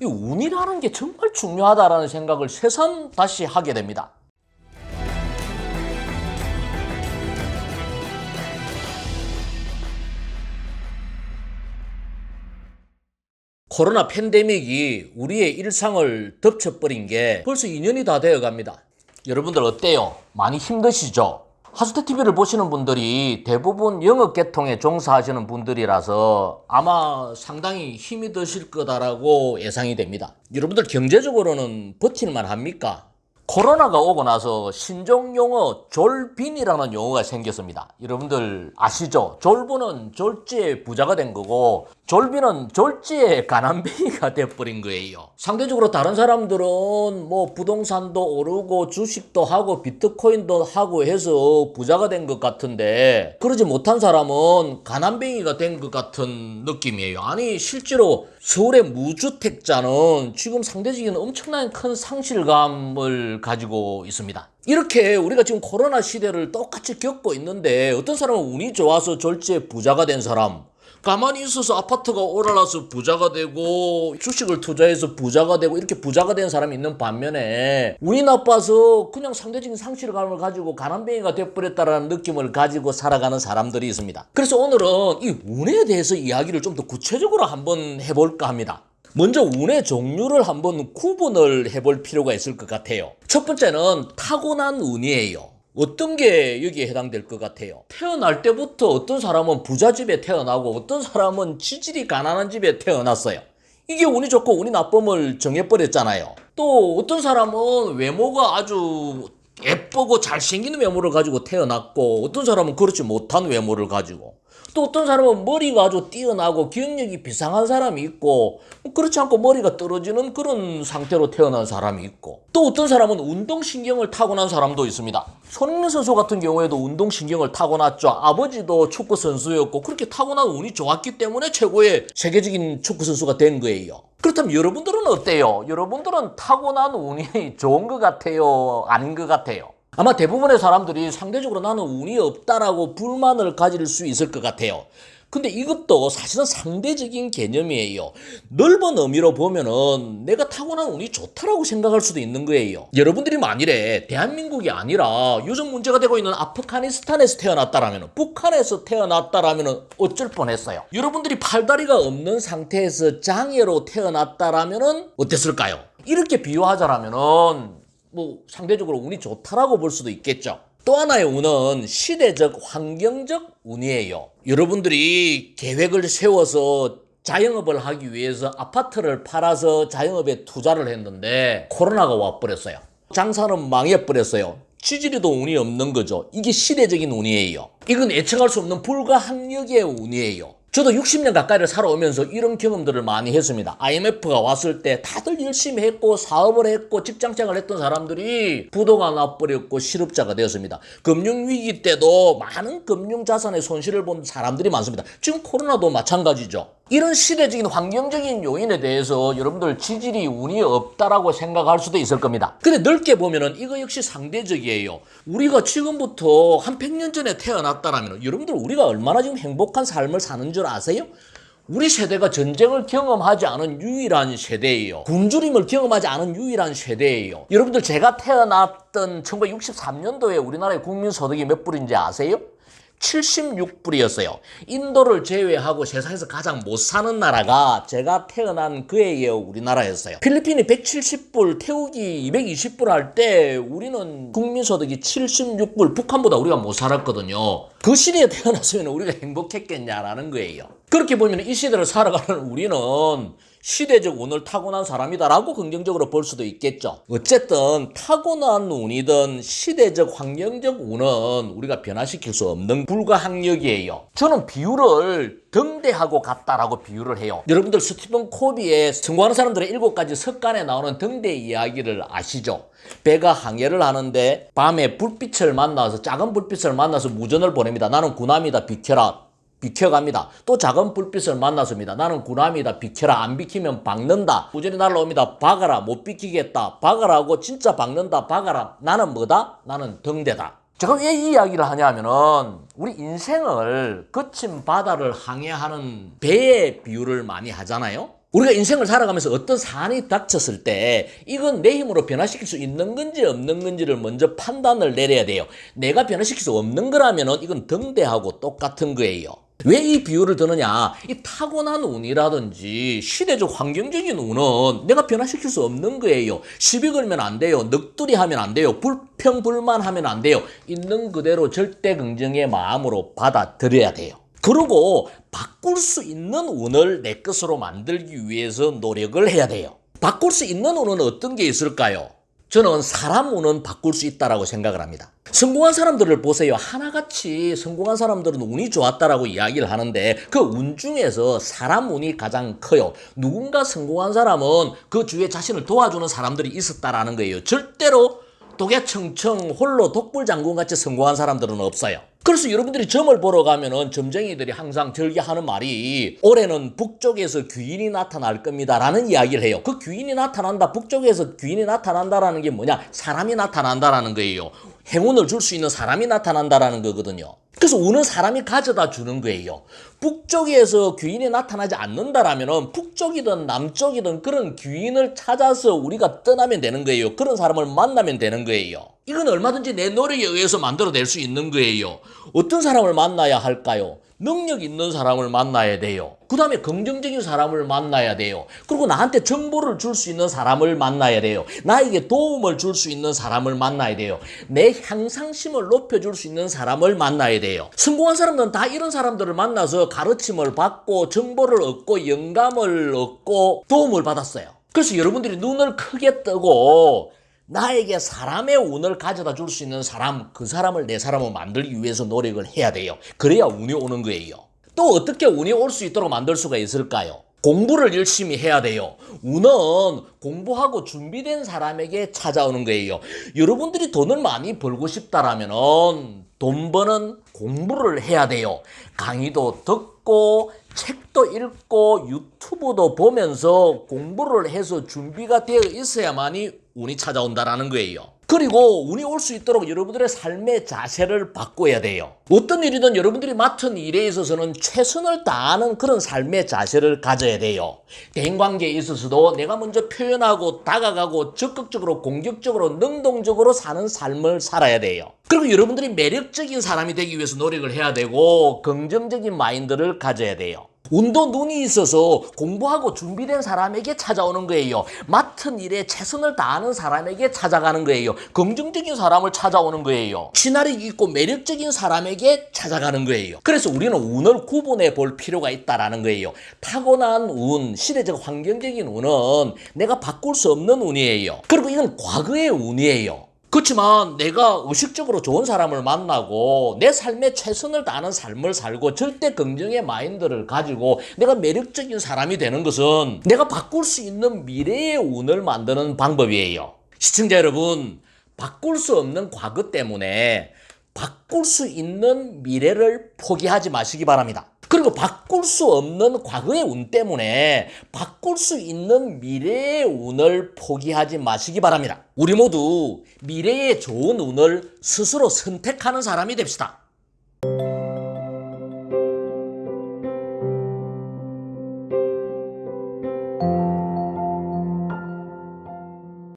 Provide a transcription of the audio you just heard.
이 운이라는 게 정말 중요하다라는 생각을 새삼 다시 하게 됩니다. 코로나 팬데믹이 우리의 일상을 덮쳐버린 게 벌써 2년이 다 되어 갑니다. 여러분들 어때요? 많이 힘드시죠? 하스테TV를 보시는 분들이 대부분 영업계통에 종사하시는 분들이라서 아마 상당히 힘이 드실 거다라고 예상이 됩니다. 여러분들 경제적으로는 버틸만 합니까? 코로나가 오고 나서 신종용어 졸빈이라는 용어가 생겼습니다. 여러분들 아시죠? 졸부는 졸지에 부자가 된 거고 졸빈은 졸지에 가난뱅이가 돼버린 거예요. 상대적으로 다른 사람들은 뭐 부동산도 오르고 주식도 하고 비트코인도 하고 해서 부자가 된 것 같은데 그러지 못한 사람은 가난뱅이가 된 것 같은 느낌이에요. 아니 실제로 서울의 무주택자는 지금 상대적인 엄청난 큰 상실감을 가지고 있습니다. 이렇게 우리가 지금 코로나 시대를 똑같이 겪고 있는데 어떤 사람은 운이 좋아서 졸지에 부자가 된 사람, 가만히 있어서 아파트가 오르라서 부자가 되고 주식을 투자해서 부자가 되고 이렇게 부자가 된 사람이 있는 반면에 운이 나빠서 그냥 상대적인 상실감을 가지고 가난뱅이가 돼버렸다라는 느낌을 가지고 살아가는 사람들이 있습니다. 그래서 오늘은 이 운에 대해서 이야기를 좀 더 구체적으로 한번 해볼까 합니다. 먼저 운의 종류를 한번 구분을 해볼 필요가 있을 것 같아요. 첫 번째는 타고난 운이에요. 어떤 게 여기에 해당될 것 같아요? 태어날 때부터 어떤 사람은 부잣집에 태어나고 어떤 사람은 지질이 가난한 집에 태어났어요. 이게 운이 좋고 운이 나쁨을 정해버렸잖아요. 또 어떤 사람은 외모가 아주 예쁘고 잘생긴 외모를 가지고 태어났고 어떤 사람은 그렇지 못한 외모를 가지고 또 어떤 사람은 머리가 아주 뛰어나고 기억력이 비상한 사람이 있고 그렇지 않고 머리가 떨어지는 그런 상태로 태어난 사람이 있고 또 어떤 사람은 운동신경을 타고난 사람도 있습니다. 손흥민 선수 같은 경우에도 운동신경을 타고났죠. 아버지도 축구선수였고 그렇게 타고난 운이 좋았기 때문에 최고의 세계적인 축구선수가 된 거예요. 그렇다면 여러분들은 어때요? 여러분들은 타고난 운이 좋은 것 같아요? 아닌 것 같아요? 아마 대부분의 사람들이 상대적으로 나는 운이 없다라고 불만을 가질 수 있을 것 같아요. 근데 이것도 사실은 상대적인 개념이에요. 넓은 의미로 보면은 내가 타고난 운이 좋다라고 생각할 수도 있는 거예요. 여러분들이 만일에 대한민국이 아니라 요즘 문제가 되고 있는 아프가니스탄에서 태어났다라면, 북한에서 태어났다라면 어쩔 뻔했어요. 여러분들이 팔다리가 없는 상태에서 장애로 태어났다라면 어땠을까요? 이렇게 비유하자라면은 뭐 상대적으로 운이 좋다라고 볼 수도 있겠죠. 또 하나의 운은 시대적 환경적 운이에요. 여러분들이 계획을 세워서 자영업을 하기 위해서 아파트를 팔아서 자영업에 투자를 했는데 코로나가 와버렸어요. 장사는 망해버렸어요. 지지리도 운이 없는 거죠. 이게 시대적인 운이에요. 이건 예측할 수 없는 불가항력의 운이에요. 저도 60년 가까이를 살아오면서 이런 경험들을 많이 했습니다. IMF가 왔을 때 다들 열심히 했고 사업을 했고 직장생활을 했던 사람들이 부도가 나버렸고 실업자가 되었습니다. 금융위기 때도 많은 금융자산의 손실을 본 사람들이 많습니다. 지금 코로나도 마찬가지죠. 이런 시대적인 환경적인 요인에 대해서 여러분들 지질이 운이 없다라고 생각할 수도 있을 겁니다. 근데 넓게 보면은 이거 역시 상대적이에요. 우리가 지금부터 한 100년 전에 태어났다라면 여러분들 우리가 얼마나 지금 행복한 삶을 사는 줄 아세요? 우리 세대가 전쟁을 경험하지 않은 유일한 세대예요. 굶주림을 경험하지 않은 유일한 세대예요. 여러분들 제가 태어났던 1963년도에 우리나라의 국민소득이 몇 불인지 아세요? 76불이었어요. 인도를 제외하고 세상에서 가장 못 사는 나라가 제가 태어난 그 해에 우리나라였어요. 필리핀이 170불, 태국이 220불 할 때 우리는 국민소득이 76불, 북한보다 우리가 못 살았거든요. 그 시대에 태어났으면 우리가 행복했겠냐라는 거예요. 그렇게 보면 이 시대를 살아가는 우리는 시대적 운을 타고난 사람이다라고 긍정적으로 볼 수도 있겠죠. 어쨌든 타고난 운이든 시대적 환경적 운은 우리가 변화시킬 수 없는 불가항력이에요. 저는 비유를 등대하고 같다라고 비유를 해요. 여러분들 스티븐 코비의 성공하는 사람들의 7가지 습관에 나오는 등대 이야기를 아시죠? 배가 항해를 하는데 밤에 불빛을 만나서 작은 불빛을 만나서 무전을 보냅니다. 나는 군함이다 비켜라. 비켜갑니다. 또 작은 불빛을 만났습니다. 나는 군함이다. 비켜라. 안 비키면 박는다. 무전이 날라옵니다. 박아라. 못 비키겠다. 박아라고 진짜 박는다. 박아라. 나는 뭐다? 나는 등대다. 제가 왜 이 이야기를 하냐면은 우리 인생을 거친 바다를 항해하는 배의 비유를 많이 하잖아요. 우리가 인생을 살아가면서 어떤 사안이 닥쳤을 때 이건 내 힘으로 변화시킬 수 있는 건지 없는 건지를 먼저 판단을 내려야 돼요. 내가 변화시킬 수 없는 거라면 이건 등대하고 똑같은 거예요. 왜 이 비유를 드느냐? 이 타고난 운이라든지 시대적 환경적인 운은 내가 변화시킬 수 없는 거예요. 시비 걸면 안 돼요. 넋두리 하면 안 돼요. 불평불만하면 안 돼요. 있는 그대로 절대 긍정의 마음으로 받아들여야 돼요. 그리고 바꿀 수 있는 운을 내 것으로 만들기 위해서 노력을 해야 돼요. 바꿀 수 있는 운은 어떤 게 있을까요? 저는 사람 운은 바꿀 수 있다고 생각을 합니다. 성공한 사람들을 보세요. 하나같이 성공한 사람들은 운이 좋았다라고 이야기를 하는데 그 운 중에서 사람 운이 가장 커요. 누군가 성공한 사람은 그 주위에 자신을 도와주는 사람들이 있었다라는 거예요. 절대로 독야청청 홀로 독불장군같이 성공한 사람들은 없어요. 그래서 여러분들이 점을 보러 가면은 점쟁이들이 항상 절개하는 말이 올해는 북쪽에서 귀인이 나타날 겁니다 라는 이야기를 해요. 그 귀인이 나타난다, 북쪽에서 귀인이 나타난다라는 게 뭐냐? 사람이 나타난다라는 거예요. 행운을 줄 수 있는 사람이 나타난다라는 거거든요. 그래서 운은 사람이 가져다 주는 거예요. 북쪽에서 귀인이 나타나지 않는다라면은 북쪽이든 남쪽이든 그런 귀인을 찾아서 우리가 떠나면 되는 거예요. 그런 사람을 만나면 되는 거예요. 이건 얼마든지 내 노력에 의해서 만들어낼 수 있는 거예요. 어떤 사람을 만나야 할까요? 능력 있는 사람을 만나야 돼요. 그 다음에 긍정적인 사람을 만나야 돼요. 그리고 나한테 정보를 줄 수 있는 사람을 만나야 돼요. 나에게 도움을 줄 수 있는 사람을 만나야 돼요. 내 향상심을 높여줄 수 있는 사람을 만나야 돼요. 성공한 사람들은 다 이런 사람들을 만나서 가르침을 받고 정보를 얻고 영감을 얻고 도움을 받았어요. 그래서 여러분들이 눈을 크게 뜨고 나에게 사람의 운을 가져다 줄 수 있는 사람, 그 사람을 내 사람을 만들기 위해서 노력을 해야 돼요. 그래야 운이 오는 거예요. 또 어떻게 운이 올 수 있도록 만들 수가 있을까요? 공부를 열심히 해야 돼요. 운은 공부하고 준비된 사람에게 찾아오는 거예요. 여러분들이 돈을 많이 벌고 싶다라면 돈 버는 공부를 해야 돼요. 강의도 듣고 책도 읽고 유튜브도 보면서 공부를 해서 준비가 되어 있어야만이 운이 찾아온다라는 거예요. 그리고 운이 올 수 있도록 여러분들의 삶의 자세를 바꿔야 돼요. 어떤 일이든 여러분들이 맡은 일에 있어서는 최선을 다하는 그런 삶의 자세를 가져야 돼요. 대인관계에 있어서도 내가 먼저 표현하고 다가가고 적극적으로 공격적으로 능동적으로 사는 삶을 살아야 돼요. 그리고 여러분들이 매력적인 사람이 되기 위해서 노력을 해야 되고 긍정적인 마인드를 가져야 돼요. 운도 눈이 있어서 공부하고 준비된 사람에게 찾아오는 거예요. 맡은 일에 최선을 다하는 사람에게 찾아가는 거예요. 긍정적인 사람을 찾아오는 거예요. 친화력 있고 매력적인 사람에게 찾아가는 거예요. 그래서 우리는 운을 구분해 볼 필요가 있다라는 거예요. 타고난 운, 시대적 환경적인 운은 내가 바꿀 수 없는 운이에요. 그리고 이건 과거의 운이에요. 그렇지만 내가 의식적으로 좋은 사람을 만나고 내 삶에 최선을 다하는 삶을 살고 절대 긍정의 마인드를 가지고 내가 매력적인 사람이 되는 것은 내가 바꿀 수 있는 미래의 운을 만드는 방법이에요. 시청자 여러분, 바꿀 수 없는 과거 때문에 바꿀 수 있는 미래를 포기하지 마시기 바랍니다. 그리고 바꿀 수 없는 과거의 운 때문에 바꿀 수 있는 미래의 운을 포기하지 마시기 바랍니다. 우리 모두 미래의 좋은 운을 스스로 선택하는 사람이 됩시다.